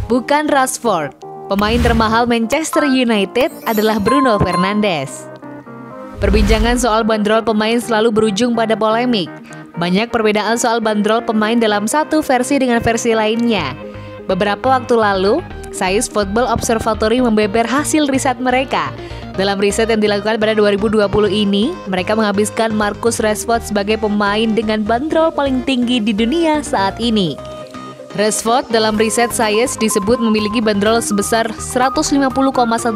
Bukan Rashford, pemain termahal Manchester United adalah Bruno Fernandes. Perbincangan soal bandrol pemain selalu berujung pada polemik. Banyak perbedaan soal bandrol pemain dalam satu versi dengan versi lainnya. Beberapa waktu lalu, Saiz Football Observatory membeber hasil riset mereka. Dalam riset yang dilakukan pada 2020 ini, mereka menghabiskan Marcus Rashford sebagai pemain dengan bandrol paling tinggi di dunia saat ini. Rashford dalam riset Saiz disebut memiliki bandrol sebesar 150,1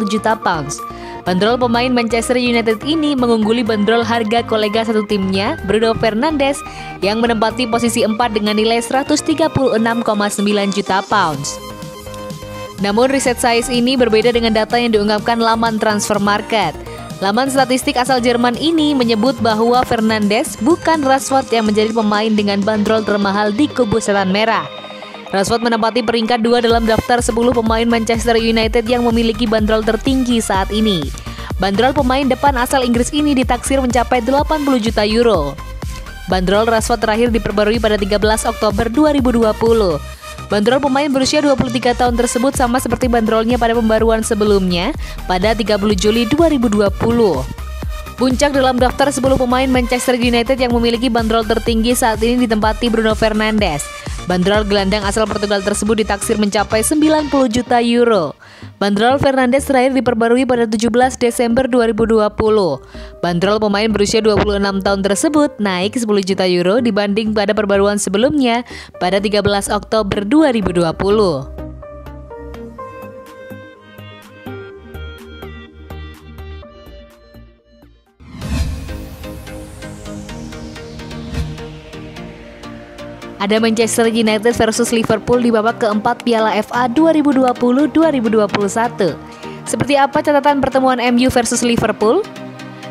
juta pounds. Bandrol pemain Manchester United ini mengungguli bandrol harga kolega satu timnya, Bruno Fernandes, yang menempati posisi 4 dengan nilai 136,9 juta pounds. Namun riset Saiz ini berbeda dengan data yang diungkapkan laman Transfer Market. Laman statistik asal Jerman ini menyebut bahwa Fernandes bukan Rashford yang menjadi pemain dengan bandrol termahal di kubu setan merah. Rashford menempati peringkat 2 dalam daftar 10 pemain Manchester United yang memiliki bandrol tertinggi saat ini. Bandrol pemain depan asal Inggris ini ditaksir mencapai 80 juta euro. Bandrol Rashford terakhir diperbarui pada 13 Oktober 2020. Bandrol pemain berusia 23 tahun tersebut sama seperti bandrolnya pada pembaruan sebelumnya pada 30 Juli 2020. Puncak dalam daftar 10 pemain Manchester United yang memiliki bandrol tertinggi saat ini ditempati Bruno Fernandes. Bandrol gelandang asal Portugal tersebut ditaksir mencapai 90 juta euro. Bandrol Fernandes terakhir diperbarui pada 17 Desember 2020. Bandrol pemain berusia 26 tahun tersebut naik 10 juta euro dibanding pada perbaruan sebelumnya pada 13 Oktober 2020. Ada Manchester United versus Liverpool di babak keempat Piala FA 2020-2021. Seperti apa catatan pertemuan MU versus Liverpool?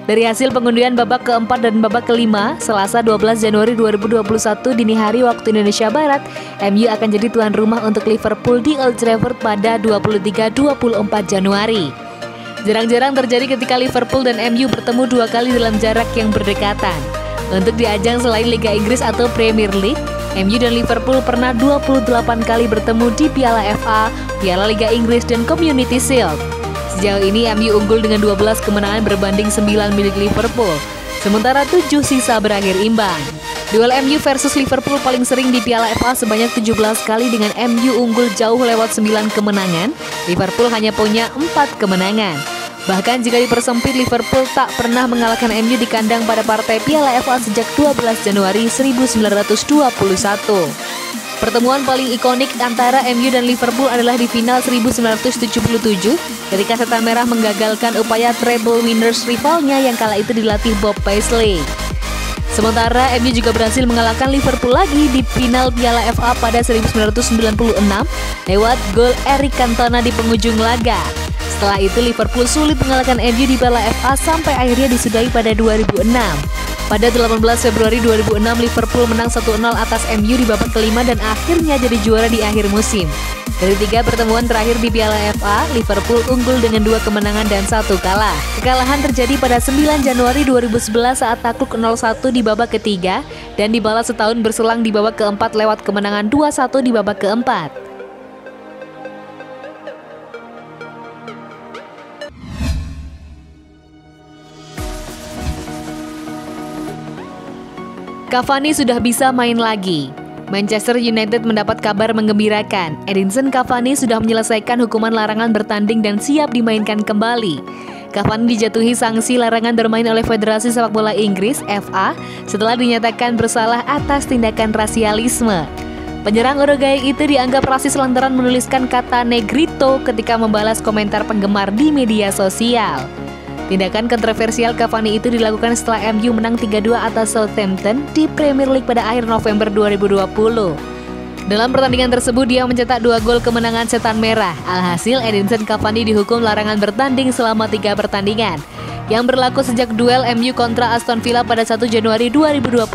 Dari hasil pengundian babak keempat dan babak kelima, Selasa 12 Januari 2021 dini hari waktu Indonesia Barat, MU akan jadi tuan rumah untuk Liverpool di Old Trafford pada 23-24 Januari. Jarang-jarang terjadi ketika Liverpool dan MU bertemu dua kali dalam jarak yang berdekatan. Untuk di ajang selain Liga Inggris atau Premier League, MU dan Liverpool pernah 28 kali bertemu di Piala FA, Piala Liga Inggris, dan Community Shield. Sejauh ini MU unggul dengan 12 kemenangan berbanding 9 milik Liverpool, sementara 7 sisa berakhir imbang. Duel MU versus Liverpool paling sering di Piala FA sebanyak 17 kali dengan MU unggul jauh lewat 9 kemenangan, Liverpool hanya punya 4 kemenangan. Bahkan jika dipersempit, Liverpool tak pernah mengalahkan MU di kandang pada partai Piala FA sejak 12 Januari 1921. Pertemuan paling ikonik antara MU dan Liverpool adalah di final 1977 ketika Setan Merah menggagalkan upaya treble winners rivalnya yang kala itu dilatih Bob Paisley. Sementara MU juga berhasil mengalahkan Liverpool lagi di final Piala FA pada 1996 lewat gol Eric Cantona di penghujung laga. Setelah itu Liverpool sulit mengalahkan MU di Piala FA sampai akhirnya disudahi pada 2006. Pada 18 Februari 2006 Liverpool menang 1-0 atas MU di babak kelima dan akhirnya jadi juara di akhir musim. Dari 3 pertemuan terakhir di Piala FA, Liverpool unggul dengan 2 kemenangan dan 1 kalah. Kekalahan terjadi pada 9 Januari 2011 saat takluk 0-1 di babak ketiga dan dibalas setahun berselang di babak keempat lewat kemenangan 2-1 di babak keempat. Cavani sudah bisa main lagi. Manchester United mendapat kabar menggembirakan. Edinson Cavani sudah menyelesaikan hukuman larangan bertanding dan siap dimainkan kembali. Cavani dijatuhi sanksi larangan bermain oleh Federasi Sepak Bola Inggris (FA) setelah dinyatakan bersalah atas tindakan rasialisme. Penyerang Uruguay itu dianggap rasis lantaran menuliskan kata negrito ketika membalas komentar penggemar di media sosial. Tindakan kontroversial Cavani itu dilakukan setelah MU menang 3-2 atas Southampton di Premier League pada akhir November 2020. Dalam pertandingan tersebut dia mencetak 2 gol kemenangan Setan Merah. Alhasil Edinson Cavani dihukum larangan bertanding selama 3 pertandingan yang berlaku sejak duel MU kontra Aston Villa pada 1 Januari 2021.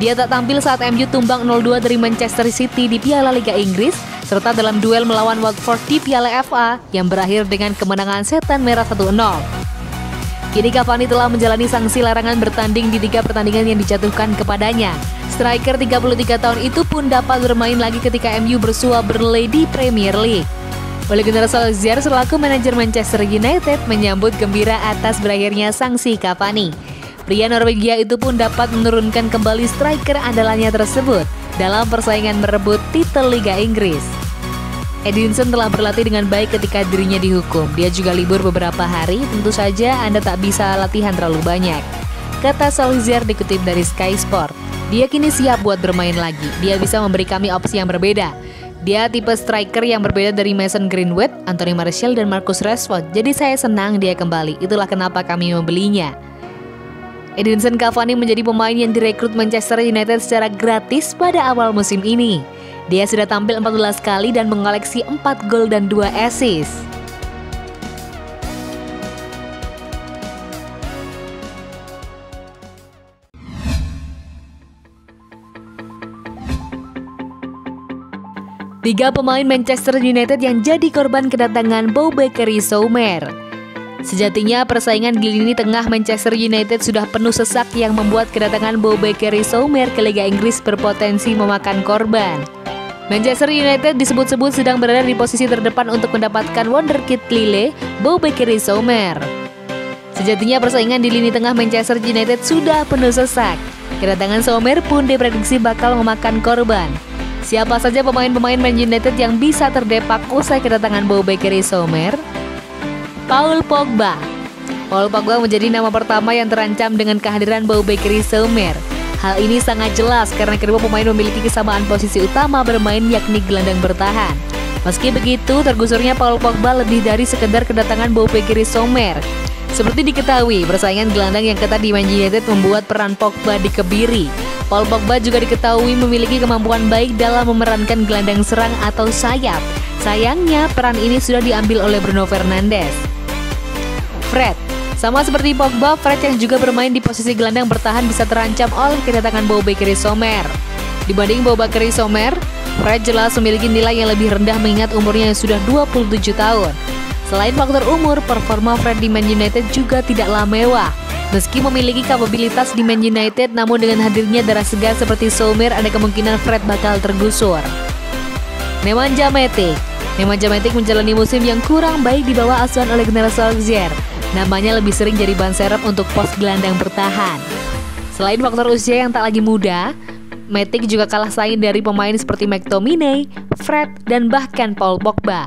Dia tak tampil saat MU tumbang 0-2 dari Manchester City di Piala Liga Inggris serta dalam duel melawan Watford di Piala FA yang berakhir dengan kemenangan Setan Merah 1-0. Kini Cavani telah menjalani sanksi larangan bertanding di 3 pertandingan yang dijatuhkan kepadanya. Striker 33 tahun itu pun dapat bermain lagi ketika MU bersua Burnley di Premier League. Ole Gunnar Solskjaer selaku manajer Manchester United menyambut gembira atas berakhirnya sanksi Cavani. Pria Norwegia itu pun dapat menurunkan kembali striker andalannya tersebut dalam persaingan merebut titel Liga Inggris. Edinson telah berlatih dengan baik ketika dirinya dihukum. Dia juga libur beberapa hari, tentu saja Anda tak bisa latihan terlalu banyak, kata Solskjaer dikutip dari Sky Sport. Dia kini siap buat bermain lagi. Dia bisa memberi kami opsi yang berbeda. Dia tipe striker yang berbeda dari Mason Greenwood, Anthony Martial, dan Marcus Rashford. Jadi saya senang dia kembali. Itulah kenapa kami membelinya. Edinson Cavani menjadi pemain yang direkrut Manchester United secara gratis pada awal musim ini. Dia sudah tampil 14 kali dan mengoleksi 4 gol dan 2 assist. Tiga pemain Manchester United yang jadi korban kedatangan Boubakary Soumaré. Sejatinya persaingan di lini tengah Manchester United sudah penuh sesak yang membuat kedatangan Boubakary Soumaré ke Liga Inggris berpotensi memakan korban. Manchester United disebut-sebut sedang berada di posisi terdepan untuk mendapatkan wonderkid Lille, Boubakary Soumaré. Sejatinya persaingan di lini tengah Manchester United sudah penuh sesak. Kedatangan Soumaré pun diprediksi bakal memakan korban. Siapa saja pemain-pemain Man United yang bisa terdepak usai kedatangan Boubakary Soumaré? Paul Pogba. Paul Pogba menjadi nama pertama yang terancam dengan kehadiran Boubakary Soumaré. Hal ini sangat jelas karena kedua pemain memiliki kesamaan posisi utama bermain, yakni gelandang bertahan. Meski begitu, tergusurnya Paul Pogba lebih dari sekedar kedatangan Boubakary Soumaré. Seperti diketahui, persaingan gelandang yang ketat di Man United membuat peran Pogba dikebiri. Paul Pogba juga diketahui memiliki kemampuan baik dalam memerankan gelandang serang atau sayap. Sayangnya, peran ini sudah diambil oleh Bruno Fernandes. Fred. Sama seperti Pogba, Fred yang juga bermain di posisi gelandang bertahan bisa terancam oleh kedatangan Boubakary Soumaré. Dibanding Boubakary Soumaré, Fred jelas memiliki nilai yang lebih rendah mengingat umurnya yang sudah 27 tahun. Selain faktor umur, performa Fred di Man United juga tidaklah mewah. Meski memiliki kapabilitas di Man United, namun dengan hadirnya darah segar seperti Soumaré ada kemungkinan Fred bakal tergusur. Nemanja Matic. Nemanja Matic menjalani musim yang kurang baik di bawah asuhan Ole Gunnar Solskjaer. Namanya lebih sering jadi ban serep untuk pos gelandang bertahan. Selain faktor usia yang tak lagi muda, Matic juga kalah saing dari pemain seperti McTominay, Fred, dan bahkan Paul Pogba.